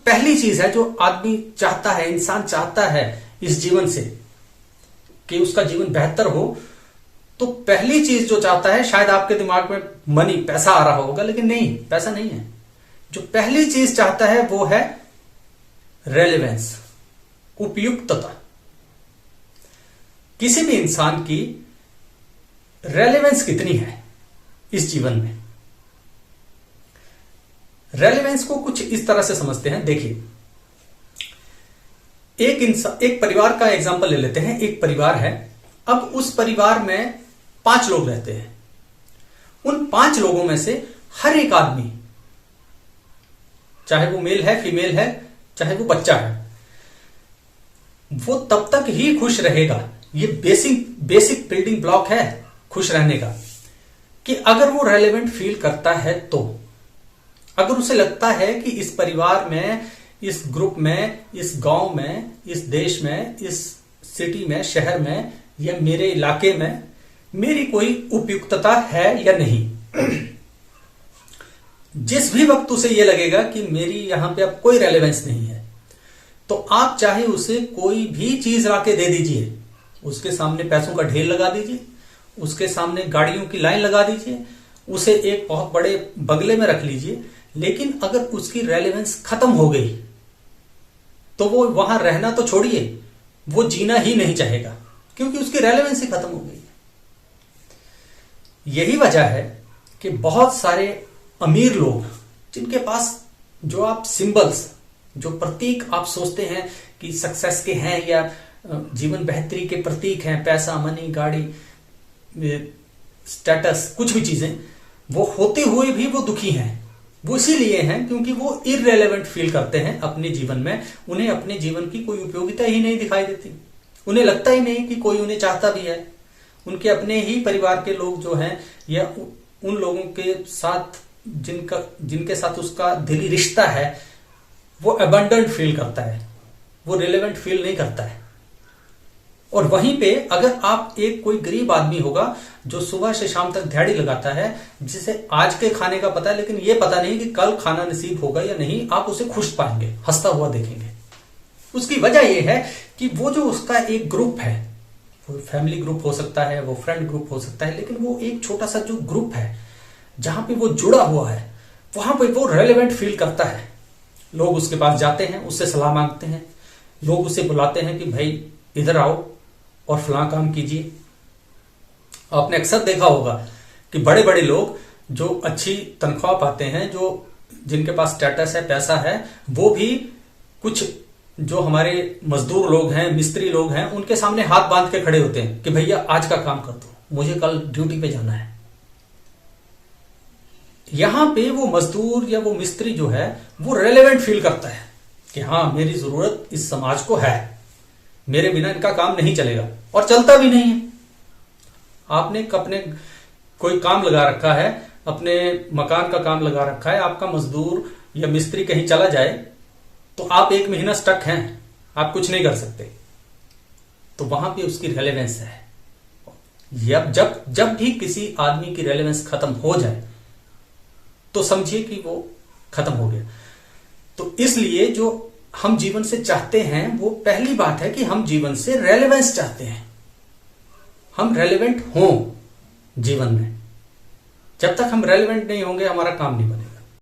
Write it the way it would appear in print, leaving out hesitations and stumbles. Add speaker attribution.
Speaker 1: पहली चीज है जो आदमी चाहता है, इंसान चाहता है इस जीवन से कि उसका जीवन बेहतर हो, तो पहली चीज जो चाहता है, शायद आपके दिमाग में मनी, पैसा आ रहा होगा, लेकिन नहीं, पैसा नहीं है। जो पहली चीज चाहता है वो है रेलेवेंस, उपयुक्तता। किसी भी इंसान की रेलेवेंस कितनी है इस जीवन में। रेलेवेंस को कुछ इस तरह से समझते हैं। देखिए, एक परिवार का एग्जांपल ले लेते हैं। एक परिवार है, अब उस परिवार में 5 लोग रहते हैं। उन 5 लोगों में से हर एक आदमी, चाहे वो मेल है, फीमेल है, चाहे वो बच्चा है, वो तब तक ही खुश रहेगा। ये बेसिक बिल्डिंग ब्लॉक है खुश रहने का, कि अगर वो रेलेवेंट फील करता है, तो अगर उसे लगता है कि इस परिवार में, इस ग्रुप में, इस गांव में, इस देश में, इस सिटी में, शहर में या मेरे इलाके में मेरी कोई उपयुक्तता है या नहीं, जिस भी वक्त उसे यह लगेगा कि मेरी यहां पे अब कोई रेलेवेंस नहीं है, तो आप चाहे उसे कोई भी चीज लाके दे दीजिए, उसके सामने पैसों का ढेर लगा दीजिए, उसके सामने गाड़ियों की लाइन लगा दीजिए, उसे एक बहुत बड़े बंगले में रख लीजिए, लेकिन अगर उसकी रेलेवेंस खत्म हो गई तो वो वहां रहना तो छोड़िए, वो जीना ही नहीं चाहेगा, क्योंकि उसकी रेलेवेंस ही खत्म हो गई। यही वजह है कि बहुत सारे अमीर लोग, जिनके पास जो आप सिंबल्स, जो प्रतीक आप सोचते हैं कि सक्सेस के हैं या जीवन बेहतरी के प्रतीक हैं, पैसा, मनी, गाड़ी, स्टेटस, कुछ भी चीजें, वो होते हुए भी वो दुखी हैं। वो इसीलिए हैं क्योंकि वो इररेलेवेंट फील करते हैं अपने जीवन में। उन्हें अपने जीवन की कोई उपयोगिता ही नहीं दिखाई देती। उन्हें लगता ही नहीं कि कोई उन्हें चाहता भी है। उनके अपने ही परिवार के लोग जो हैं, या उन लोगों के साथ जिनके साथ उसका दिली रिश्ता है, वो अबंडेंट फील करता है, वो रिलेवेंट फील नहीं करता है। और वहीं पे अगर आप कोई गरीब आदमी होगा जो सुबह से शाम तक दिहाड़ी लगाता है, जिसे आज के खाने का पता है लेकिन ये पता नहीं कि कल खाना नसीब होगा या नहीं, आप उसे खुश पाएंगे, हंसता हुआ देखेंगे। उसकी वजह यह है कि वो जो उसका एक ग्रुप है, वो फैमिली ग्रुप हो सकता है, वो फ्रेंड ग्रुप हो सकता है, लेकिन वो एक छोटा सा जो ग्रुप है जहां पे वो जुड़ा हुआ है, वहां पे वो रेलेवेंट फील करता है। लोग उसके पास जाते हैं, उससे सलाह मांगते हैं, लोग उसे बुलाते हैं कि भाई इधर आओ और फलां काम कीजिए। आपने अक्सर देखा होगा कि बड़े बड़े लोग जो अच्छी तनख्वाह पाते हैं, जो जिनके पास स्टेटस है, पैसा है, वो भी कुछ जो हमारे मजदूर लोग हैं, मिस्त्री लोग हैं, उनके सामने हाथ बांध के खड़े होते हैं कि भैया आज का काम कर दो, मुझे कल ड्यूटी पे जाना है। यहां पे वो मजदूर या वो मिस्त्री जो है वो रेलेवेंट फील करता है कि हाँ, मेरी जरूरत इस समाज को है, मेरे बिना इनका काम नहीं चलेगा, और चलता भी नहीं है। आपने अपने कोई काम लगा रखा है, अपने मकान का काम लगा रखा है, आपका मजदूर या मिस्त्री कहीं चला जाए तो आप 1 महीना स्टक हैं, आप कुछ नहीं कर सकते। तो वहां पे उसकी रेलेवेंस है। जब भी किसी आदमी की रेलेवेंस खत्म हो जाए तो समझिए कि वो खत्म हो गया। तो इसलिए जो हम जीवन से चाहते हैं, वो पहली बात है कि हम जीवन से रेलेवेंस चाहते हैं, हम रेलेवेंट हों जीवन में। जब तक हम रेलेवेंट नहीं होंगे, हमारा काम नहीं बनेगा।